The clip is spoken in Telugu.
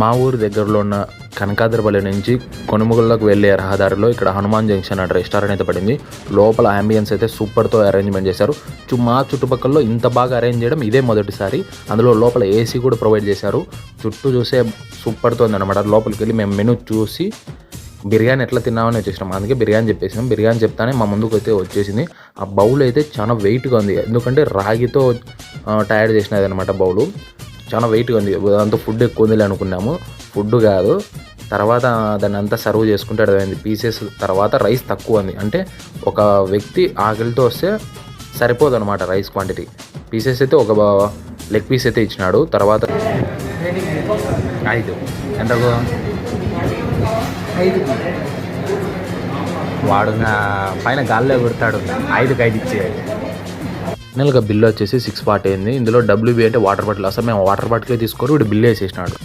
మా ఊరు దగ్గరలో ఉన్న కనకాద్రిపల్లి నుంచి కొనుమగుల్లోకి వెళ్ళే రహదారిలో ఇక్కడ హనుమాన్ జంక్షన్ అనే రెస్టారెంట్ అయితే పడింది. లోపల అంబియన్స్ అయితే సూపర్తో అరేంజ్మెంట్ చేశారు. మా చుట్టుపక్కల ఇంత బాగా అరేంజ్ చేయడం ఇదే మొదటిసారి. అందులో లోపల ఏసీ కూడా ప్రొవైడ్ చేశారు. చుట్టూ చూసే సూపర్తో ఉందన్నమాట. లోపలికి వెళ్ళి మేము మెనూ చూసి బిర్యానీ ఎట్లా తిన్నామని వచ్చేసినాం. అందుకే బిర్యానీ చెప్పేసినాం. బిర్యానీ చెప్తానే మా ముందుకు అయితే వచ్చేసింది. ఆ బౌల్ అయితే చాలా వెయిట్గా ఉంది, ఎందుకంటే రాగితో తయారు చేసినది అనమాట. బౌలు చాలా వెయిట్గా ఉంది. అంతా ఫుడ్ ఎక్కువ ఉందిలే అనుకున్నాము. ఫుడ్ కాదు, తర్వాత దాన్ని అంతా సర్వ్ చేసుకుంటే అర్థమైంది పీసెస్. తర్వాత రైస్ తక్కువ ఉంది, అంటే ఒక వ్యక్తి ఆకలితో వస్తే సరిపోదు అనమాట రైస్ క్వాంటిటీ. పీసెస్ అయితే ఒక లెగ్ పీస్ అయితే ఇచ్చినాడు. తర్వాత 5 ఎంతకు 5 వాడు పైన గాల్లో కొడతాడు. 5 ఇచ్చేయాలి. ఫైనల్గా బిల్లు వచ్చేసి 640 అయింది. ఇందులో WB అంటే వాటర్ బాటిల్. అసలు మేము వాటర్ బాటిల్ తీసుకొని వీడు బిల్లు వేసేసినాడు.